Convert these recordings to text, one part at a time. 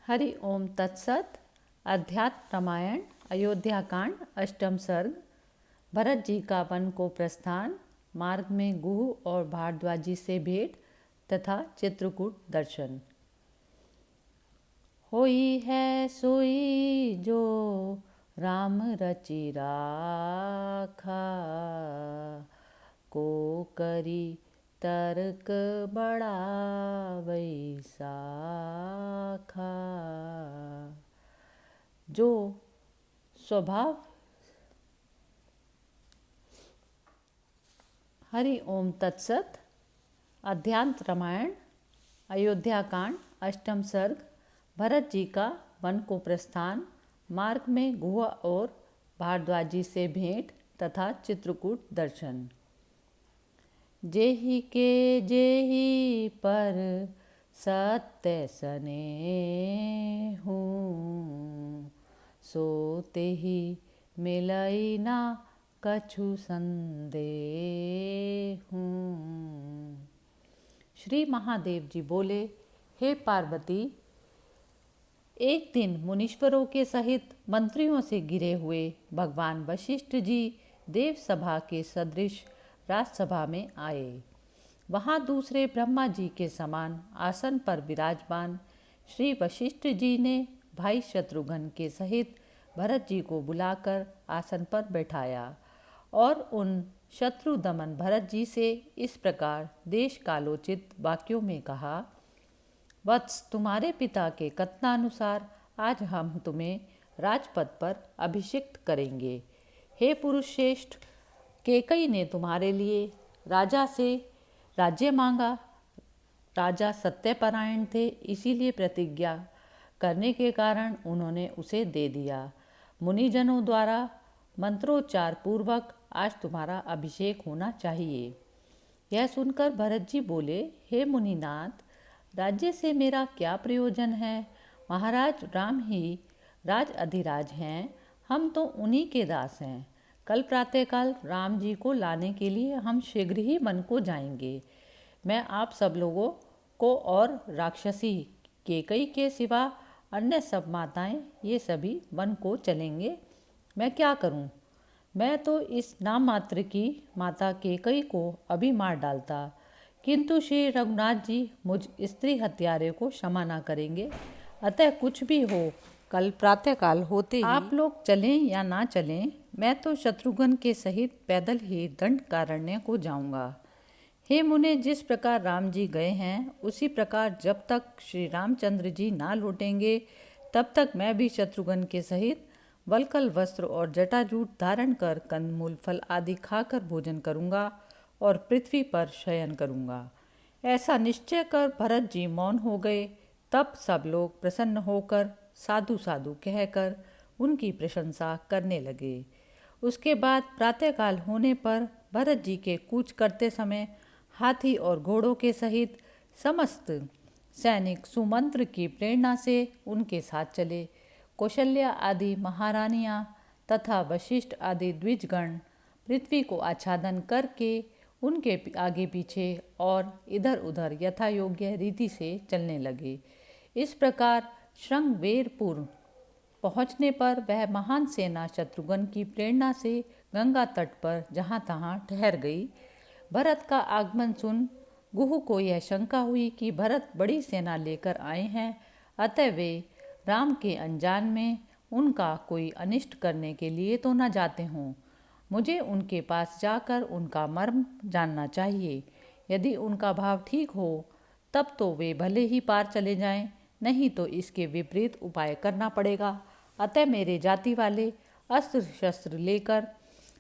हरि ओम तत्सत। अध्यात्म रामायण अयोध्या कांड अष्टम सर्ग। भरत जी का वन को प्रस्थान, मार्ग में गुह और भारद्वाज जी से भेंट तथा चित्रकूट दर्शन। होई है सोई जो राम रचि राखा, को करी तर्क बड़ा वैसाखा। जो स्वभाव। हरि ओम तत्सत। अध्यात्म रामायण अयोध्या कांड अष्टम सर्ग। भरत जी का वन को प्रस्थान, मार्ग में गुह और भारद्वाज जी से भेंट तथा चित्रकूट दर्शन। जेहि के जेहि पर सत्य स्नेहु, सो तेहि मिलई ना कछु संदेहु। श्री महादेव जी बोले, हे पार्वती, एक दिन मुनीश्वरों के सहित मंत्रियों से घिरे हुए भगवान वशिष्ठ जी देव सभा के सदृश राजसभा में आए। वहाँ दूसरे ब्रह्मा जी के समान आसन पर विराजमान श्री वशिष्ठ जी ने भाई शत्रुघ्न के सहित भरत जी को बुलाकर आसन पर बैठाया और उन शत्रु दमन भरत जी से इस प्रकार देश कालोचित वाक्यों में कहा। वत्स, तुम्हारे पिता के कथनानुसार आज हम तुम्हें राजपद पर अभिषिक्त करेंगे। हे पुरुष श्रेष्ठ, कैकेयी ने तुम्हारे लिए राजा से राज्य मांगा। राजा सत्यपरायण थे, इसीलिए प्रतिज्ञा करने के कारण उन्होंने उसे दे दिया। मुनिजनों द्वारा मंत्रोच्चार पूर्वक आज तुम्हारा अभिषेक होना चाहिए। यह सुनकर भरत जी बोले, हे मुनिनाथ, राज्य से मेरा क्या प्रयोजन है? महाराज राम ही राज अधिराज हैं, हम तो उन्हीं के दास हैं। कल प्रातःकाल राम जी को लाने के लिए हम शीघ्र ही वन को जाएंगे। मैं आप सब लोगों को और राक्षसी कैकेयी के सिवा अन्य सब माताएं ये सभी वन को चलेंगे। मैं क्या करूं? मैं तो इस नाम मात्र की माता कैकेयी को अभी मार डालता, किंतु श्री रघुनाथ जी मुझ स्त्री हत्यारे को क्षमा न करेंगे। अतः कुछ भी हो, कल प्रातःकाल होते ही आप लोग चलें या ना चलें, मैं तो शत्रुघ्न के सहित पैदल ही दंडकारण्य को जाऊंगा। हे मुने, जिस प्रकार राम जी गए हैं उसी प्रकार जब तक श्री रामचंद्र जी ना लौटेंगे तब तक मैं भी शत्रुघ्न के सहित वल्कल वस्त्र और जटाजूट धारण कर कंदमूल फल आदि खाकर भोजन करूंगा और पृथ्वी पर शयन करूंगा। ऐसा निश्चय कर भरत जी मौन हो गए। तब सब लोग प्रसन्न होकर साधु साधु कहकर उनकी प्रशंसा करने लगे। उसके बाद प्रातःकाल होने पर भरत जी के कूच करते समय हाथी और घोड़ों के सहित समस्त सैनिक सुमंत्र की प्रेरणा से उनके साथ चले। कौशल्या आदि महारानियां तथा वशिष्ठ आदि द्विजगण पृथ्वी को आच्छादन करके उनके आगे पीछे और इधर उधर यथा योग्य रीति से चलने लगे। इस प्रकार श्रृंगवेरपुर पहुँचने पर वह महान सेना शत्रुघ्न की प्रेरणा से गंगा तट पर जहाँ तहाँ ठहर गई। भरत का आगमन सुन गुह को यह शंका हुई कि भरत बड़ी सेना लेकर आए हैं, अतः वे राम के अनजान में उनका कोई अनिष्ट करने के लिए तो न जाते हों। मुझे उनके पास जाकर उनका मर्म जानना चाहिए। यदि उनका भाव ठीक हो तब तो वे भले ही पार चले जाएं, नहीं तो इसके विपरीत उपाय करना पड़ेगा। अतः मेरे जाति वाले अस्त्र शस्त्र लेकर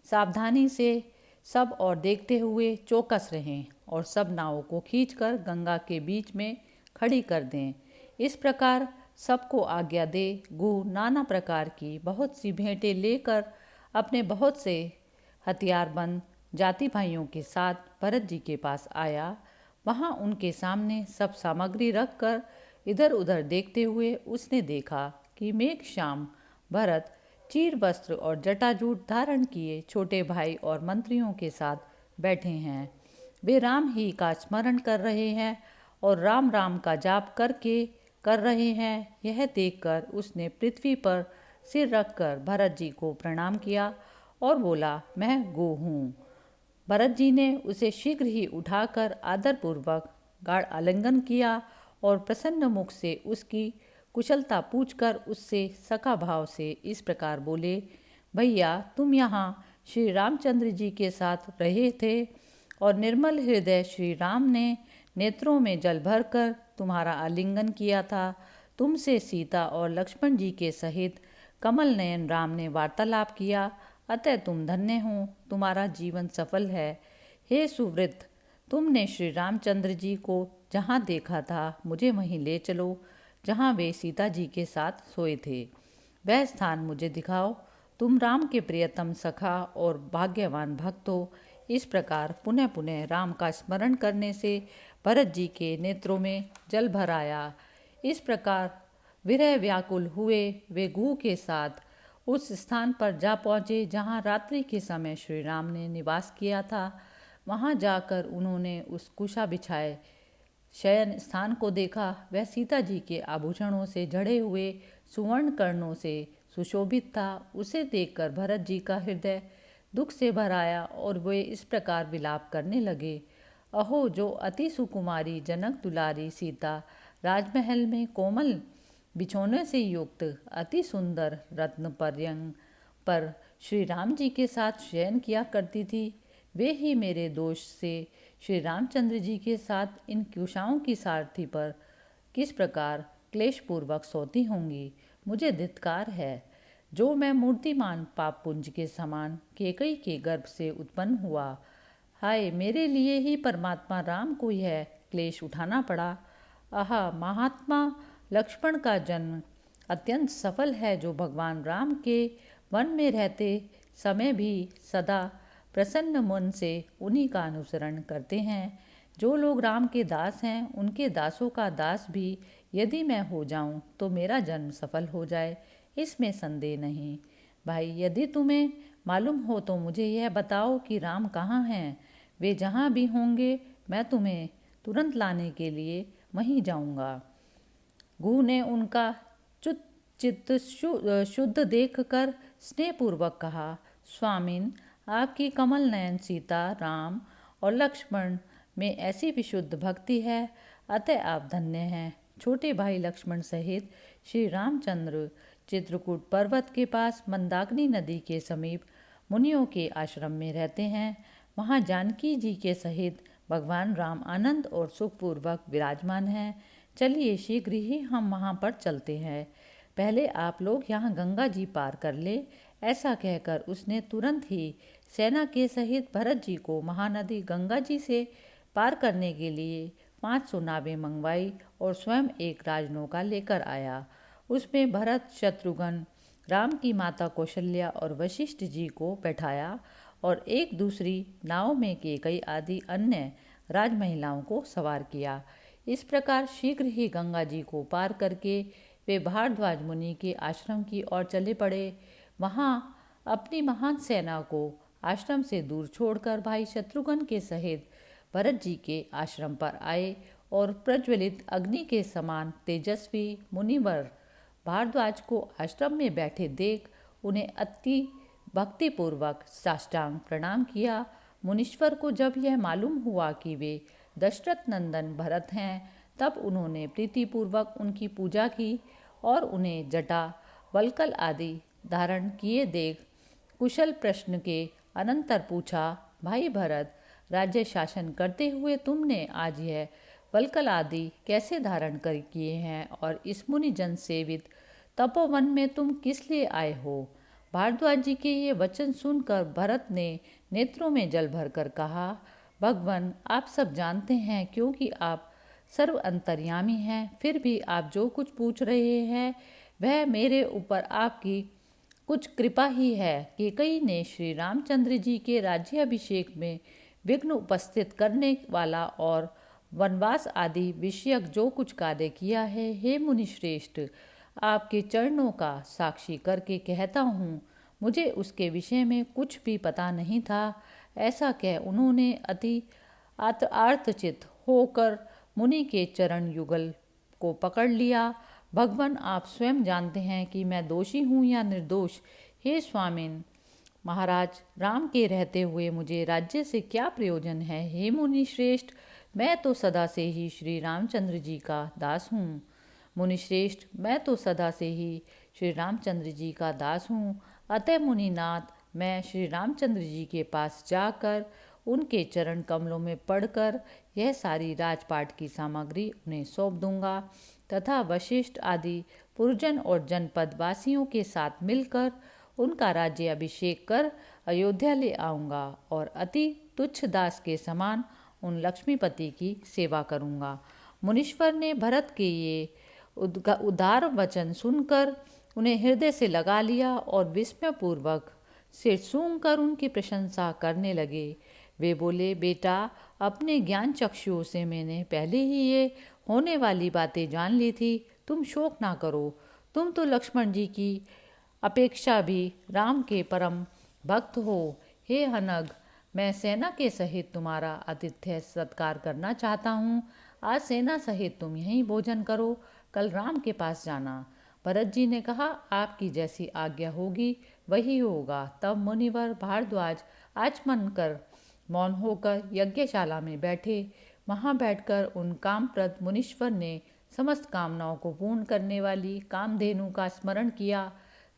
सावधानी से सब और देखते हुए चौकस रहें और सब नावों को खींचकर गंगा के बीच में खड़ी कर दें। इस प्रकार सबको आज्ञा दे गुह नाना प्रकार की बहुत सी भेंटें लेकर अपने बहुत से हथियारबंद जाति भाइयों के साथ भरत जी के पास आया। वहाँ उनके सामने सब सामग्री रखकर इधर उधर देखते हुए उसने देखा कि मेघश्याम भरत चीर वस्त्र और जटाजूट धारण किए छोटे भाई और मंत्रियों के साथ बैठे हैं। वे राम ही का स्मरण कर रहे हैं और राम राम का जाप करके कर रहे हैं, यह देखकर उसने पृथ्वी पर सिर रखकर भरत जी को प्रणाम किया और बोला, मैं गो हूँ। भरत जी ने उसे शीघ्र ही उठाकर आदरपूर्वक गाढ़ आलिंगन किया और प्रसन्न मुख से उसकी कुशलता पूछकर उससे सखा भाव से इस प्रकार बोले, भैया तुम यहाँ श्री रामचंद्र जी के साथ रहे थे और निर्मल हृदय श्री राम ने नेत्रों में जल भरकर तुम्हारा आलिंगन किया था। तुमसे सीता और लक्ष्मण जी के सहित कमल नयन राम ने वार्तालाप किया, अतः तुम धन्य हो, तुम्हारा जीवन सफल है। हे सुवृत, तुमने श्री रामचंद्र जी को जहाँ देखा था मुझे वहीं ले चलो जहाँ वे सीता जी के साथ सोए थे। वह स्थान मुझे दिखाओ। तुम राम के प्रियतम सखा और भाग्यवान भक्त हो। इस प्रकार पुनः पुनः राम का स्मरण करने से भरत जी के नेत्रों में जल भर आया। इस प्रकार विरह व्याकुल हुए वे गुह के साथ उस स्थान पर जा पहुँचे जहाँ रात्रि के समय श्री राम ने निवास किया था। वहाँ जाकर उन्होंने उस कुशा बिछाए शयन स्थान को देखा। वह सीता जी के आभूषणों से जड़े हुए सुवर्ण कर्णों से सुशोभित था। उसे देखकर भरत जी का हृदय दुख से भर आया और वे इस प्रकार विलाप करने लगे, अहो जो अति सुकुमारी जनक दुलारी सीता राजमहल में कोमल बिछौने से युक्त अति सुंदर रत्न पर्यंग पर श्री राम जी के साथ शयन किया करती थी, वे ही मेरे दोष से श्री रामचंद्र जी के साथ इन कुशाओं की सारथी पर किस प्रकार क्लेशपूर्वक सोती होंगी। मुझे धिक्कार है जो मैं मूर्तिमान पाप पुंज के समान केकई के गर्भ से उत्पन्न हुआ। हाय, मेरे लिए ही परमात्मा राम को यह क्लेश उठाना पड़ा। आहा, महात्मा लक्ष्मण का जन्म अत्यंत सफल है जो भगवान राम के वन में रहते समय भी सदा प्रसन्न मन से उन्हीं का अनुसरण करते हैं। जो लोग राम के दास हैं उनके दासों का दास भी यदि मैं हो जाऊं तो मेरा जन्म सफल हो जाए, इसमें संदेह नहीं। भाई, यदि तुम्हें मालूम हो तो मुझे यह बताओ कि राम कहाँ हैं। वे जहाँ भी होंगे मैं तुम्हें तुरंत लाने के लिए वहीं जाऊंगा। गुह ने उनका चित्त शुद्ध देखकर स्नेहपूर्वक कहा, स्वामिन, आपकी कमल नयन सीता राम और लक्ष्मण में ऐसी विशुद्ध भक्ति है, अतः आप धन्य हैं। छोटे भाई लक्ष्मण सहित श्री रामचंद्र चित्रकूट पर्वत के पास मंदाकिनी नदी के समीप मुनियों के आश्रम में रहते हैं। वहाँ जानकी जी के सहित भगवान राम आनंद और सुखपूर्वक विराजमान हैं। चलिए शीघ्र ही हम वहाँ पर चलते हैं। पहले आप लोग यहाँ गंगा जी पार कर ले। ऐसा कहकर उसने तुरंत ही सेना के सहित भरत जी को महानदी गंगा जी से पार करने के लिए 500 नावें मंगवाई और स्वयं एक राजनौका लेकर आया। उसमें भरत, शत्रुघ्न, राम की माता कौशल्या और वशिष्ठ जी को बैठाया और एक दूसरी नाव में केकई आदि अन्य राजमहिलाओं को सवार किया। इस प्रकार शीघ्र ही गंगा जी को पार करके वे भारद्वाज मुनि के आश्रम की ओर चले पड़े। वहाँ अपनी महान सेना को आश्रम से दूर छोड़कर भाई शत्रुघ्न के सहित भरत जी के आश्रम पर आए और प्रज्वलित अग्नि के समान तेजस्वी मुनिवर भारद्वाज को आश्रम में बैठे देख उन्हें अति भक्तिपूर्वक साष्टांग प्रणाम किया। मुनीश्वर को जब यह मालूम हुआ कि वे दशरथ नंदन भरत हैं, तब उन्होंने प्रीतिपूर्वक उनकी पूजा की और उन्हें जटा, वल्कल आदि धारण किए देख कुशल प्रश्न के अनंतर पूछा, भाई भरत, राज्य शासन करते हुए तुमने आज यह वल्कल आदि कैसे धारण कर किए हैं और इस मुनि जन सेवित तपोवन में तुम किस लिए आए हो। भारद्वाज जी के ये वचन सुनकर भरत ने नेत्रों में जल भरकर कहा, भगवान, आप सब जानते हैं क्योंकि आप सर्व अंतर्यामी हैं, फिर भी आप जो कुछ पूछ रहे हैं वह मेरे ऊपर आपकी कुछ कृपा ही है। केकई ने श्री रामचंद्र जी के राज्याभिषेक में विघ्न उपस्थित करने वाला और वनवास आदि विषयक जो कुछ कार्य किया है, हे मुनिश्रेष्ठ, आपके चरणों का साक्षी करके कहता हूँ, मुझे उसके विषय में कुछ भी पता नहीं था। ऐसा कह उन्होंने अति आर्तचित होकर मुनि के चरण युगल को पकड़ लिया। भगवान, आप स्वयं जानते हैं कि मैं दोषी हूँ या निर्दोष। हे स्वामिन महाराज, राम के रहते हुए मुझे राज्य से क्या प्रयोजन है। हे मुनि श्रेष्ठ, मैं तो सदा से ही श्री रामचंद्र जी का दास हूँ। मुनिश्रेष्ठ, मैं तो सदा से ही श्री रामचंद्र जी का दास हूँ। अतः मुनिनाथ, मैं श्री रामचंद्र जी के पास जाकर उनके चरण कमलों में पढ़कर यह सारी राजपाट की सामग्री उन्हें सौंप दूंगा तथा वशिष्ठ आदि पुरजन और जनपद वासियों के साथ मिलकर उनका राज्य अभिषेक कर अयोध्या ले आऊँगा और अति तुच्छ दास के समान उन लक्ष्मीपति की सेवा करूँगा। मुनीश्वर ने भरत के ये उदार वचन सुनकर उन्हें हृदय से लगा लिया और विस्मयपूर्वक सिर सूंघ कर उनकी प्रशंसा करने लगे। वे बोले, बेटा, अपने ज्ञान चक्षुओं से मैंने पहले ही ये होने वाली बातें जान ली थी। तुम शोक ना करो। तुम तो लक्ष्मण जी की अपेक्षा भी राम के परम भक्त हो। हे हनग, मैं सेना के सहित तुम्हारा आतिथ्य सत्कार करना चाहता हूँ। आज सेना सहित तुम यहीं भोजन करो, कल राम के पास जाना। भरत जी ने कहा, आपकी जैसी आज्ञा होगी वही होगा। तब मुनिवर भारद्वाज आचमन कर मौन होकर यज्ञशाला में बैठे। वहाँ बैठकर उन कामप्रद मुनीश्वर ने समस्त कामनाओं को पूर्ण करने वाली कामधेनु का स्मरण किया।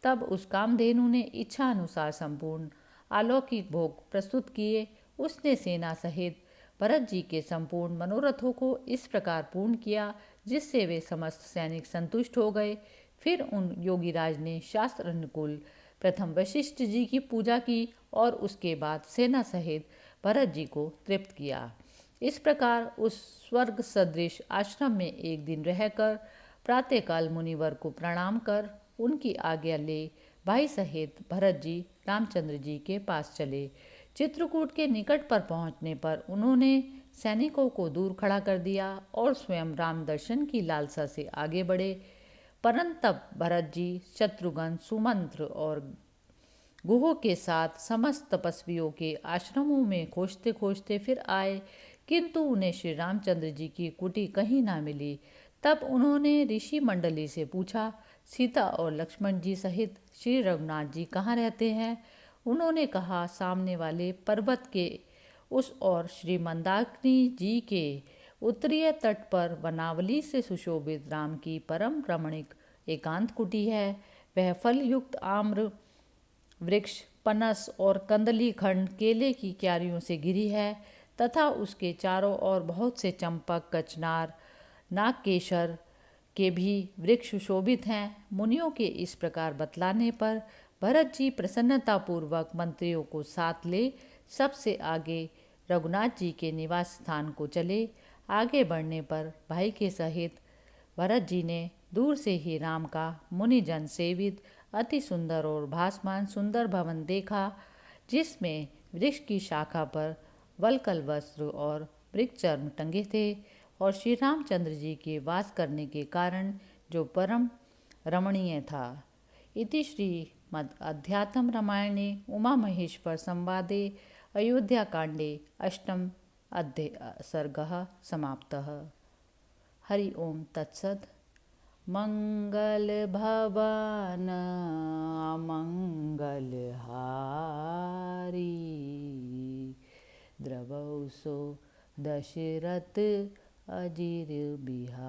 तब उस कामधेनु ने इच्छा अनुसार संपूर्ण अलौकिक भोग प्रस्तुत किए। उसने सेना सहित भरत जी के संपूर्ण मनोरथों को इस प्रकार पूर्ण किया जिससे वे समस्त सैनिक संतुष्ट हो गए। फिर उन योगीराज ने शास्त्र अनुकूल प्रथम वशिष्ठ जी की पूजा की और उसके बाद सेना सहित भरत जी को तृप्त किया। इस प्रकार उस स्वर्ग सदृश आश्रम में एक दिन रहकर प्रातःकाल मुनिवर को प्रणाम कर उनकी आज्ञा ले भाई सहित भरत जी रामचंद्र जी के पास चले। चित्रकूट के निकट पर पहुंचने पर उन्होंने सैनिकों को दूर खड़ा कर दिया और स्वयं राम दर्शन की लालसा से आगे बढ़े। परंतु भरत जी शत्रुघ्न, सुमंत्र और गुहो के साथ समस्त तपस्वियों के आश्रमों में खोजते खोजते फिर आए, किंतु उन्हें श्री रामचंद्र जी की कुटी कहीं ना मिली। तब उन्होंने ऋषि मंडली से पूछा, सीता और लक्ष्मण जी सहित श्री रघुनाथ जी कहाँ रहते हैं। उन्होंने कहा, सामने वाले पर्वत के उस ओर श्री मंदाकिनी जी के उत्तरीय तट पर वनावली से सुशोभित राम की परम रमणीक एकांत कुटी है। वह फलयुक्त आम्र वृक्ष, पनस और कंदली खंड केले की क्यारियों से घिरी है तथा उसके चारों ओर बहुत से चंपक, कचनार, नागकेशर के भी वृक्ष शोभित हैं। मुनियों के इस प्रकार बतलाने पर भरत जी प्रसन्नतापूर्वक मंत्रियों को साथ ले सबसे आगे रघुनाथ जी के निवास स्थान को चले। आगे बढ़ने पर भाई के सहित भरत जी ने दूर से ही राम का मुनिजन सेवित अति सुंदर और भासमान सुंदर भवन देखा, जिसमें वृक्ष की शाखा पर वलकल वस्त्र और वृक्ष चर्म टंगे थे और श्री रामचंद्र जी के वास करने के कारण जो परम रमणीय था। इति श्रीमद् अध्यात्म रामायणे उमा महेश्वर संवादे अयोध्याकांडे अष्टम सर्गः समाप्तः। हरि ओम तत्सत्। मंगल भवन मंगल हारी, द्रवौसो दशरथ अजिर बिहारी।